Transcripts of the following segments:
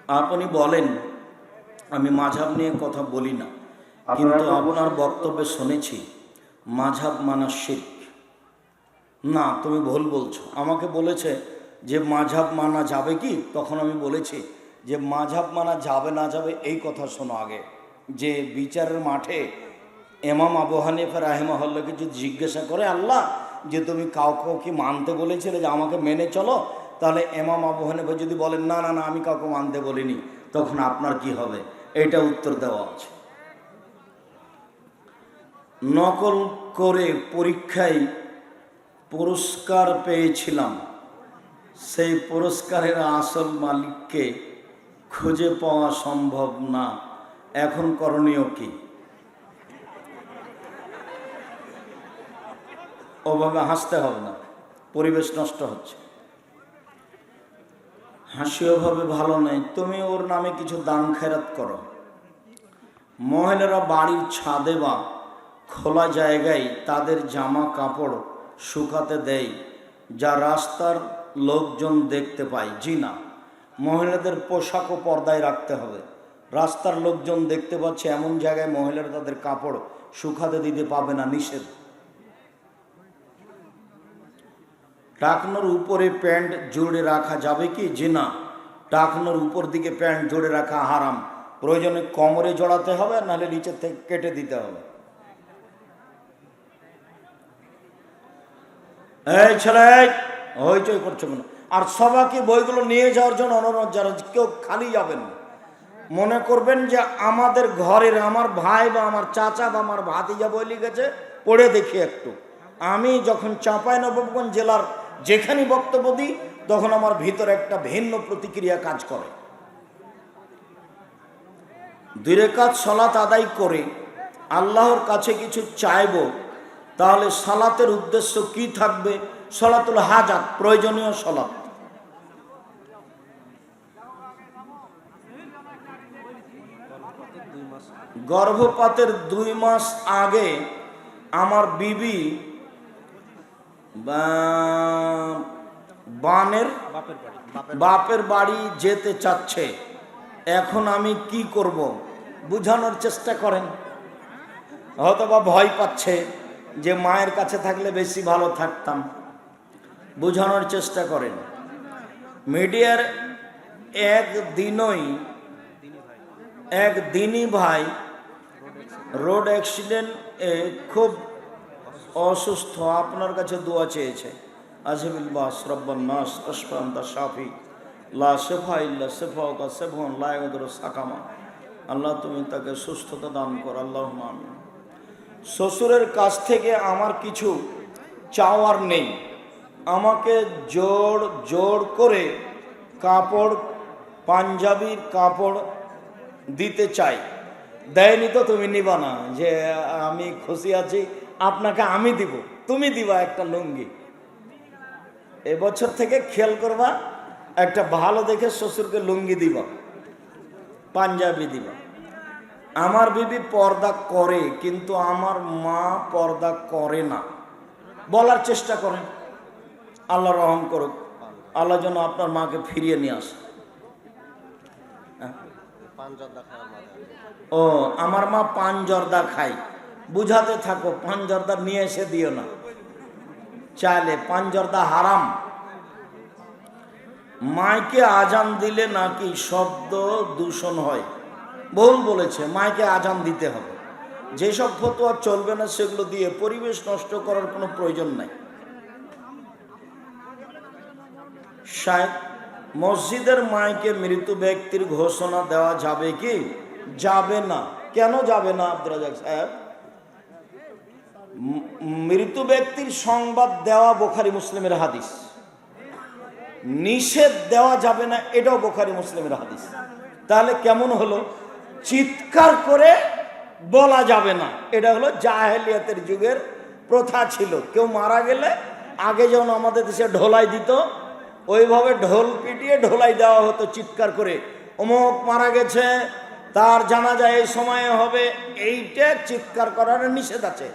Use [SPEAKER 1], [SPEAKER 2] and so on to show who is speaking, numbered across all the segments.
[SPEAKER 1] আপনি বলেন আমি মাযহাব নিয়ে কথা বলি না, কিন্তু আপনার বক্তব্যে শুনেছি মাযহাব মানা শিরক। না, তুমি ভুল বলছো। আমাকে বলেছে যে মাযহাব মানা যাবে কি, তখন আমি বলেছি যে মাযহাব মানা যাবে না যাবে এই কথা শোনো আগে। যে বিচারের মাঠে ইমাম আবু হানিফা রাহিমাহুল্লাহকে যদি জিজ্ঞাসা করে আল্লাহ যে তুমি কাউকে কি মানতে বলেছিলে যে আমাকে মেনে চলো, তাহলে ইমাম আবু হানিফা যদি বলেন না না না আমি কাউকে মানতে বলিনি, তখন আপনার কি হবে? এটা উত্তর দেওয়া আছে। নকল করে পরীক্ষায় পুরস্কার পেয়েছিলাম, সেই পুরস্কারের আসল মালিককে খুঁজে পাওয়া সম্ভব না, এখন করণীয় কি? ওভাবে হাসতে হবে না, পরিবেশ নষ্ট হচ্ছে। হাসি ওভাবে ভালো নেই। তুমি ওর নামে কিছু দান খেরাত করো। মহিলারা বাড়ির ছাদে বা খোলা জায়গায় তাদের জামা কাপড় শুকাতে দেয়, যা রাস্তার লোকজন দেখতে পায়। জি না, মহিলাদের পোশাকও পর্দায় রাখতে হবে। রাস্তার লোকজন দেখতে পাচ্ছে এমন জায়গায় মহিলারা তাদের কাপড় শুকাতে দিতে পাবে না, নিষেধ। টাকনোর উপরে প্যান্ট জোড়ে রাখা যাবে কি? জি না, টাকনোর উপর দিকে প্যান্ট জোড়ে রাখা হারাম। প্রয়োজনে কোমরে জড়াতে হবে, নাহলে নিচে থেকে কেটে দিতে হবে। এই ছেলে হইচই করছো কেন? আর সবাইকে বইগুলো নিয়ে যাওয়ার জন্য অনুরোধ, যারা কেউ খালি যাবেন না। মনে করবেন যে আমাদের ঘরের আমার ভাই বা আমার চাচা বা আমার ভাতিজা বই লিখেছে, পড়ে দেখি একটু। আমি যখন চাঁপাইনবাবগঞ্জ জেলার যেখানে বক্তব্য দিই, তখন আমার ভিতরে একটা ভিন্ন প্রতিক্রিয়া কাজ করে। 2 রাকাত সালাত আদায় করে আল্লাহর কাছে কিছু চাইব, তাহলে সালাতের উদ্দেশ্য কি থাকবে? সালাতুল হাজাত, প্রয়োজনীয় সালাত। গর্ভপাতের 2 মাস আগে আমার বিবি বাপের বাড়ি যেতে চাচ্ছে, এখন আমি কি করব? বুঝানোর চেষ্টা করেন। হয়তোবা ভয় পাচ্ছে যে মায়ের কাছে থাকলে বেশি ভালো থাকতাম। বুঝানোর চেষ্টা করেন। মিডিয়ার একদিনই ভাই রোড অ্যাক্সিডেন্টে খুব অসুস্থ, আপনার কাছে দোয়া চেয়েছে। আজিবিল বাস রব্বান নাস আশফান্তা শাফি লা শিফা ইল্লা শিফাউকা শিফাউন লা ইয়াগুদিরু সাকামা। আল্লাহ তুমি তাকে সুস্থতা দান কর, আল্লাহুম্মা আমিন। শ্বশুরের কাছ থেকে আমার কিছু চাওয়ার নেই, আমাকে জোর করে কাপড়, পাঞ্জাবির কাপড় দিতে চাই। দেয়নি তো তুমি নিবা না, যে আমি খুশি আছি আপনাকে আমি দিব, তুমি দিবা একটা লুঙ্গি। এবছর থেকে খেয়াল করবা, একটা ভালো দেখে শ্বশুরকে লুঙ্গি দিবা, পাঞ্জাবি দিবা। আমার বিবি পর্দা করে, কিন্তু আমার মা পর্দা করে না। বলার চেষ্টা করেন, আল্লাহ রহম করুক, আল্লাহ যেন আপনার মাকে ফিরিয়ে নিয়ে আসে। ও, আমার মা পান জর্দা খায়, বুঝাতে থাকো, পান জর্দা নিয়ে এসে দিও না চাইলে, পান জর্দা হারাম। মাইকে আজান দিলে নাকি শব্দ দূষণ হয়, ভুল বলেছে। মাইকে আজান দিতে হবে। যেসব ফতোয়া চলবে না সেগুলো দিয়ে পরিবেশ নষ্ট করার কোনো প্রয়োজন নাই। শায়দ মসজিদের মাইকে মৃত ব্যক্তির ঘোষণা দেওয়া যাবে কি? যাবে না। কেন যাবে না আব্দুর রাজ্জাক সাহেব? মৃত ব্যক্তির সংবাদ দেওয়া বুখারী মুসলিমের হাদিস, নিষেধ দেওয়া যাবে না এটাও বুখারী মুসলিমের হাদিস। তাহলে কেমন হলো? চিৎকার করে বলা যাবে না, এটা হলো জাহেলিয়াতের যুগের প্রথা ছিল। কেউ মারা গেলে আগে যেমন আমাদের দেশে ঢোলাই দিত, ওইভাবে ঢোল পিটিয়ে ঢোলাই দেওয়া হতো চিৎকার করে, অমুক মারা গেছে, তার জানাজা এই সময়ে হবে, এইটা চিৎকার করার নিষেধ আছে।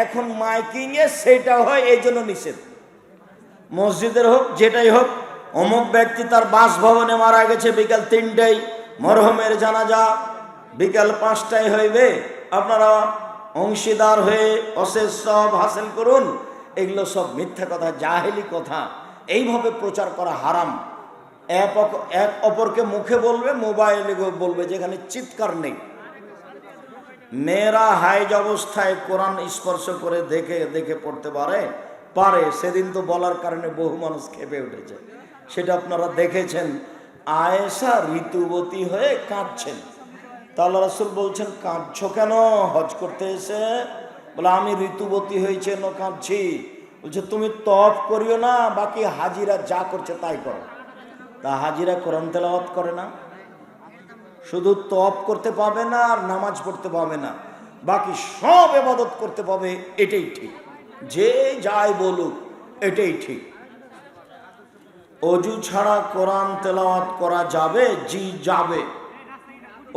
[SPEAKER 1] এখন মাইকিংয়ে সেটা হয়, এই জন্য নিষেধ। মসজিদের হোক যেটাই হোক, অমুক ব্যক্তি তার বাসভবনে মারা গেছে বিকাল 3টায়, মরহুমের জানাজা বিকাল 5টায় হইবে, আপনারা অংশীদার হয়ে অশেষ সব হাসিল করুন। এগুলো সব মিথ্যা কথা, জাহেলি কথা। এইভাবে প্রচার করা হারাম। এক অপরকে মুখে বলবে, মোবাইলে বলবে, যেখানে চিৎকার নেই। মেয়েরা হাইজ অবস্থায় কোরআন স্পর্শ করে দেখে দেখে পড়তে পারে। সেদিন তো বলার কারণে বহু মানুষ খেপে উঠেছে, সেটা আপনারা দেখেছেন। আয়েশা ঋতুবতী হয়ে কাঁদছেন। তা আল্লাহ রাসূল বলছেন, কাঁদছো কেন? হজ করতে এসে? বলে, আমি ঋতুবতী হয়েছে না কাঁদছি। বলছে, তুমি তপ করিও না, বাকি হাজিরা যা করছে তাই করো। তা হাজিরা কোরআন তেলাওয়াত করে না, শুধু তপ করতে পাবে না আর নামাজ পড়তে পাবে না, বাকি সব ইবাদত করতে পাবে। এটাই ঠিক, যে যাই বলুক এটাই ঠিক। অজু ছাড়া কোরআন তেলাওয়াত করা যাবে? জি যাবে।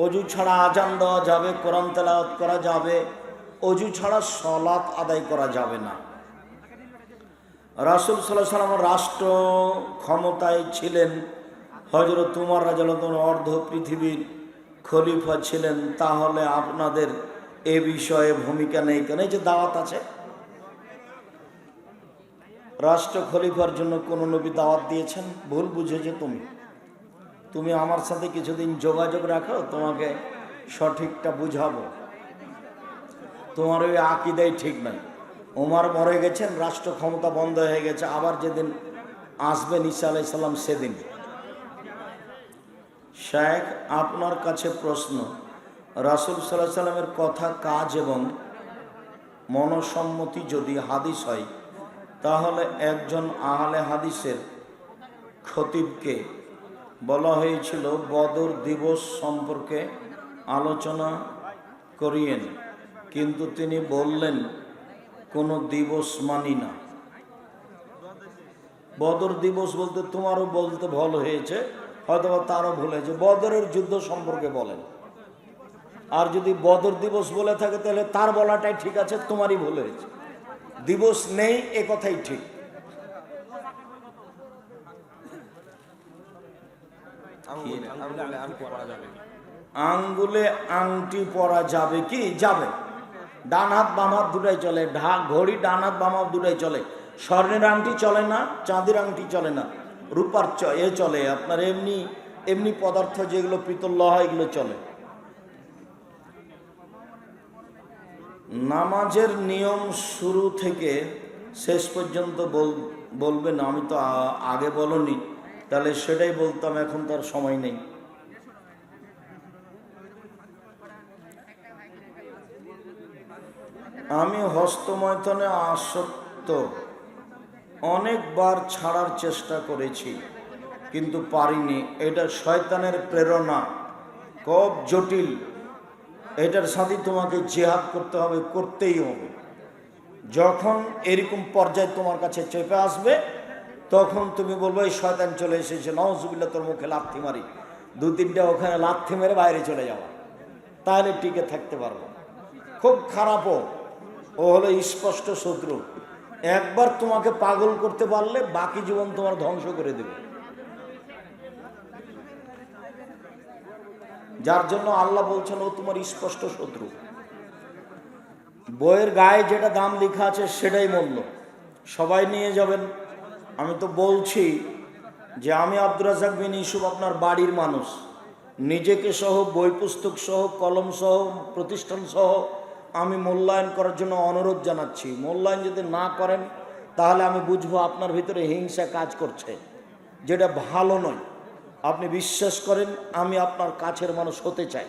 [SPEAKER 1] অজু ছাড়া আজান দেওয়া যাবে, কোরআন তেলাওয়াত করা যাবে। অজু ছাড়া সালাত আদায় করা যাবে না। রাসূল সাল্লাল্লাহু আলাইহি ওয়াসাল্লাম রাষ্ট্র ক্ষমতায় ছিলেন। হযরত উমর রাদিয়াল্লাহু আনহু অর্ধ পৃথিবীর খলিফা ছিলেন। তাহলে আপনাদের এ বিষয়ে ভূমিকা নেই কেন? এই যে দাওয়াত আছে, রাষ্ট্র খলিফার জন্য কোন নবী দাওয়াত দিয়েছেন? ভুল বুঝেছো তুমি আমার সাথে কিছুদিন যোগাযোগ রাখো, তোমাকে সঠিকটা বুঝাবো। তোমার ওই আকীদাই ঠিক নাই। ওমর মরে গেছেন, রাষ্ট্র ক্ষমতা বন্ধ হয়ে গেছে, আবার যেদিন আসবেন ঈসা আলাইহিস সালাম সেদিন। শেখ, আপনার কাছে প্রশ্ন, রাসূল সাল্লাল্লাহু আলাইহি সাল্লামের কথা, কাজ এবং মনসম্মতি যদি হাদিস হয়, তাহলে একজন আহলে হাদিসের খতিবকে বলা হয়েছিল বদর দিবস সম্পর্কে আলোচনা করিয়েন, কিন্তু তিনি বললেন কোনো দিবস মানি না। বদর দিবস বলতে তোমারও বলতে ভুল হয়েছে, হয়তো তারও ভুল হয়েছে। বদরের যুদ্ধ সম্পর্কে বলেন। আর যদি বদর দিবস বলে থাকে তাহলে তার বলাটাই ঠিক আছে, তোমারই ভুল হয়েছে। দিবস নেই এ কথাই ঠিক। আঙ্গুলে আংটি পরা যাবে কি? যাবে। ডান হাত বাম হাত দুটাই চলে, ঘড়ি ডান হাত বাম হাত দুটাই চলে। স্বর্ণের আংটি চলে না, চাঁদের আংটি চলে না, রূপার চলে। আপনার এমনি এমনি পদার্থ যেগুলো পিতল লোহা এগুলো চলে। নামাজের নিয়ম শুরু থেকে শেষ পর্যন্ত বলবেন। আমি তো আগে বলনি, তাহলে সেটাই বলতাম, এখন তার সময় নেই। আমি হস্তমৈথুনে আসক্ত, অনেকবার ছাড়ার চেষ্টা করেছি কিন্তু পারিনি। এটা শয়তানের প্রেরণা, খুব জটিল। এটার সাথে তোমাকে জিহাদ করতে হবে, করতেই হবে। যখন এরকম পর্যায়ে তোমার কাছে চেপে আসবে, তখন তুমি বলবো এই শয়তান চলে এসেছে, নাউজুবিল্লাহ, তোর মুখে লাথি মারি। 2-3টা ওখানে লাথি মেরে বাইরে চলে যাওয়া, তাহলে টিকে থাকতে পারবো। খুব খারাপও, ও হলো স্পষ্ট শত্রু। একবার তোমাকে পাগল করতে পারলে বাকি জীবন তোমার ধ্বংস করে দেবে। যার জন্য আল্লাহ বলছেন ও তোমার স্পষ্ট শত্রু। বইয়ের গায়ে যেটা দাম লেখা আছে সেটাই মূল্য, সবাই নিয়ে যাবেন। আমি তো বলছি যে আমি আব্দুর রাজ্জাক বিন ইউসুফ আপনার বাড়ির মানুষ, নিজেকে সহ, বই পুস্তক সহ, কলম সহ, প্রতিষ্ঠান সহ আমি মূল্যায়ন করার জন্য অনুরোধ জানাচ্ছি। মূল্যায়ন যদি না করেন তাহলে আমি বুঝবো আপনার ভিতরে হিংসা কাজ করছে, যেটা ভালো নয়। আপনি বিশ্বাস করেন আমি আপনার কাছের মানুষ হতে চাই,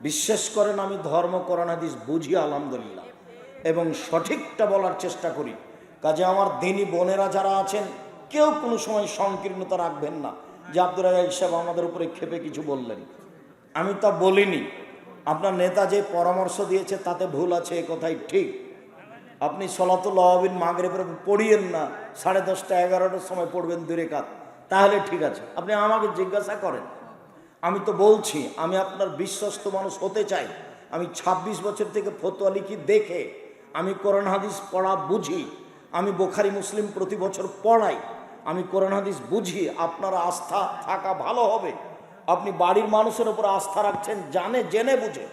[SPEAKER 1] বিশ্বাস করেন আমি ধর্ম কোরআন হাদিস বুঝি আলহামদুলিল্লাহ, এবং সঠিকটা বলার চেষ্টা করি। কাজে আমার দিনী বোনেরা যারা আছেন, কেউ কোনো সময় সংকীর্ণতা রাখবেন না যে আব্দুর রাজ্জাক সাহেব আমাদের উপরে ক্ষেপে কিছু বললেন। আমি তা বলিনি। আপনার নেতা যে পরামর্শ দিয়েছে তাতে ভুল আছে, এ কথাই ঠিক। আপনি সলাতুল আওয়াবিন মাগরিবের পড়িয়েন না, 10:30 11টার সময় পড়বেন 2 রাকাত, তাহলে ঠিক আছে। আপনি আমাকে জিজ্ঞাসা করেন, আমি তো বলছি আমি আপনার বিশ্বস্ত মানুষ হতে চাই। আমি 26 বছর থেকে ফতোয়া লিখি দেখে, আমি কোরআন হাদিস পড়া বুঝি, আমি বুখারী মুসলিম প্রতি বছর পড়াই, আমি কোরআন হাদিস বুঝি, আপনার আস্থা থাকা ভালো হবে। আপনি বাড়ির মানুষের উপর আস্থা রাখছেন, জেনে বুঝে,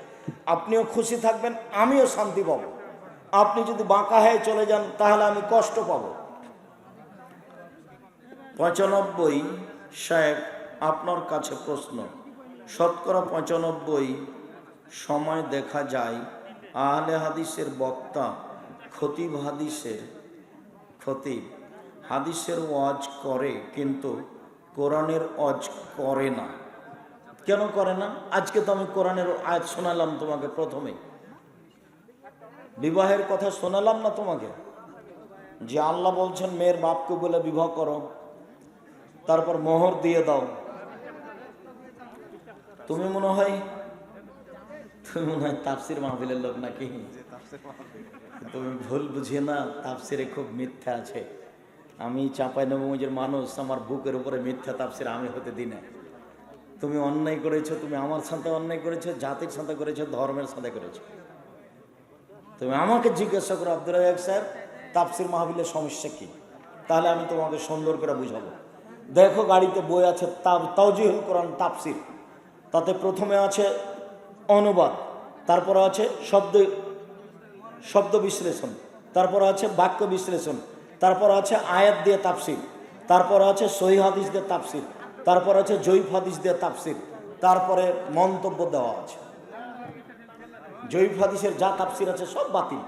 [SPEAKER 1] আপনিও খুশি থাকবেন, আমিও শান্তি পাবো। আপনি যদি বাঁকা হয়ে চলে যান তাহলে আমি কষ্ট পাবো। 95 সাহেব, আপনার কাছে প্রশ্ন। শতকরা 95 সময় দেখা যায় আহলে হাদিসের বক্তা খতিব হাদিসের ওয়াজ করে, কিন্তু কোরআনের ওয়াজ করে না। কেন করে না? আজকে তো আমি কোরআনের আয়াত শোনালাম তোমাকে, প্রথমে বিবাহের কথা শোনালাম না তোমাকে, যে আল্লাহ বলছেন মেয়ের বাপকে বলে বিবাহ করো, তারপর মোহর দিয়ে দাও। তুমি মনে হয় তাফসির মাহফিলের লোক নাকি? তুমি ভুল বুঝিয়ে না, তাফসিরে খুব মিথ্যা আছে। আমি চাঁপাইনবাবগঞ্জের মানুষ, আমার বুকের উপরে মিথ্যা তাফসির আমি হতে দিই না। তুমি অন্যায় করেছো, তুমি আমার সাথে অন্যায় করেছো, জাতির সাথে করেছো, ধর্মের সাথে করেছো। তুমি আমাকে জিজ্ঞাসা করো আব্দুর রাজ্জাক সাহেব তাফসির মাহফিলের সমস্যা কি, তাহলে আমি তোমাকে সুন্দর করে বুঝাবো। দেখো গাড়িতে বই আছে তাওজিহুল কোরআন তাফসির, তাতে প্রথমে আছে অনুবাদ, তারপর আছে শব্দ বিশ্লেষণ, তারপর আছে বাক্য বিশ্লেষণ, তারপর আছে আয়াত দিয়ে তাফসির, তারপর আছে সহিহ হাদিস দিয়ে তাফসির, তারপর আছে জয়ীফ হাদিস দিয়ে তাফসির, তারপরে মন্তব্য দেওয়া আছে। জয়ীফ হাদিসের যা তাফসির আছে সব বাতিল।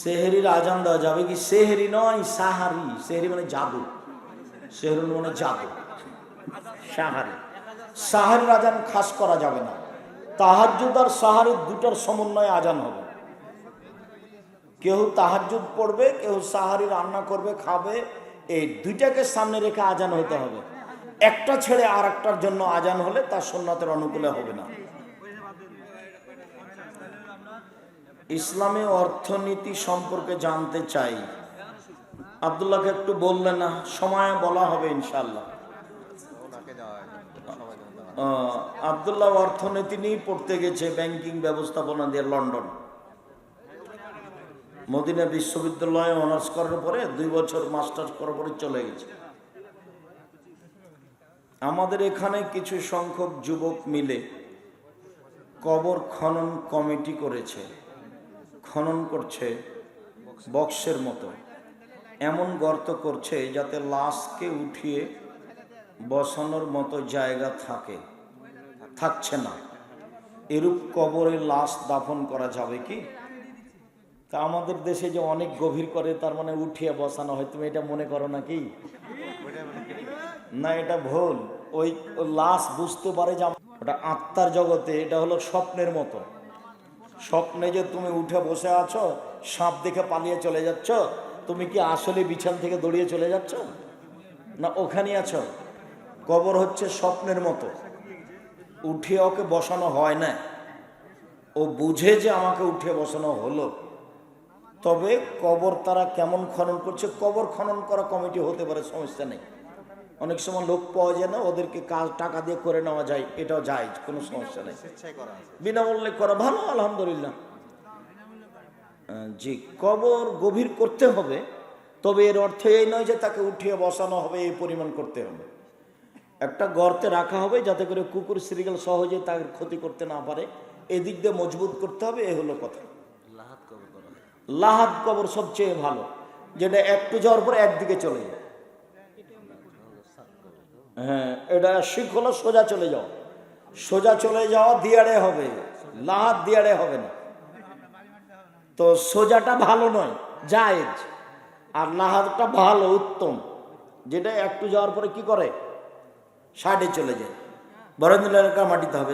[SPEAKER 1] সেহরির আজান দেওয়া যাবে কি? সেহরি নয়, সাহারি। সেহরি মানে জাদু, সেহরি মানে জাদু। সাহারির আজান খাস করা যাবে না। তাহাজ্জুদ আর সাহারির দুটার সমন্বয়ে আজান হবে। কেউ তাহাজ্জুদ পড়বে, কেউ সাহারি রান্না করবে, খাবে, এই দুইটাকে সামনে রেখে আজান হতে হবে। একটা ছেড়ে আর একটার জন্য আজান হলে তার সুন্নাতের অনুকূলে হবে না। ইসলামী অর্থনীতি সম্পর্কে জানতে চাই। আব্দুল্লাহকে একটু বললেন না, সময় বলা হবে ইনশাল্লাহ। আব্দুল্লাহ অর্থনীতি নিয়ে পড়তে গেছে, ব্যাংকিং ব্যবস্থাপনা দিয়ে লন্ডন। মদিনা বিশ্ববিদ্যালয়ে অনার্স করার পরে 2 বছর মাস্টার্স করার পরে চলে গেছে। আমাদের এখানে কিছু সংখ্যক যুবক মিলে কবর খনন কমিটি করেছে। খনন করছে বক্সের মতো, এমন গর্ত করছে যাতে লাশকে উঠিয়ে বসানোর মতো জায়গা থাকছে না। এরূপ কবরে লাশ দাফন করা যাবে কি? তা আমাদের দেশে যে অনেক গভীর করে, তার মানে উঠিয়ে বসানো হয়, তুমি এটা মনে করো নাকি? না, এটা ভুল। ওই লাশ বুঝতে পারে যে ওটা আত্মার জগতে, এটা হলো স্বপ্নের মতো। স্বপ্নে যে তুমি উঠে বসে আছো, সাপ দেখে পালিয়ে চলে যাচ্ছ, তুমি কি আসলে বিছান থেকে দৌড়িয়ে চলে যাচ্ছ? না, ওখানে আছো। কবর হচ্ছে স্বপ্নের মতো, উঠিয়ে ওকে বসানো হয় না। ও বুঝে যে আমাকে উঠিয়ে বসানো হলো। তবে কবর তারা কেমন খনন করছে, কবর খনন করা কমিটি হতে পারে, সমস্যা নেই। অনেক সময় লোক পাওয়া যায় না, ওদেরকে কাজ টাকা দিয়ে করে নেওয়া যায়, এটাও যায়, কোনো সমস্যা নেই। বিনামূল্যে করা ভালো, আলহামদুলিল্লাহ। জি, কবর গভীর করতে হবে, তবে এর অর্থ এই নয় যে তাকে উঠিয়ে বসানো হবে, এই পরিমাণ করতে হবে। একটা গর্তে রাখা হবে যাতে করে কুকুর শ্রীগাল সহজে তার ক্ষতি করতে না পারে, এদিক দিয়ে মজবুত করতে হবে, এ হলো কথা। লাহাদ কবর সবচেয়ে ভালো, যেটা একটু যাওয়ার পর একদিকে চলে যায়। হ্যাঁ, এটা শিখ হলো সোজা চলে যাওয়া দিয়ারে হবে, লাহাদ দিয়ারে হবে না। তো সোজাটা ভালো নয়, জায়েজ, আর লাহাদটা ভালো, উত্তম, যেটা একটু যাওয়ার পরে কি করে সাইডে চলে যায়, বরেন্দ্র এলাকা মাটিতে হবে।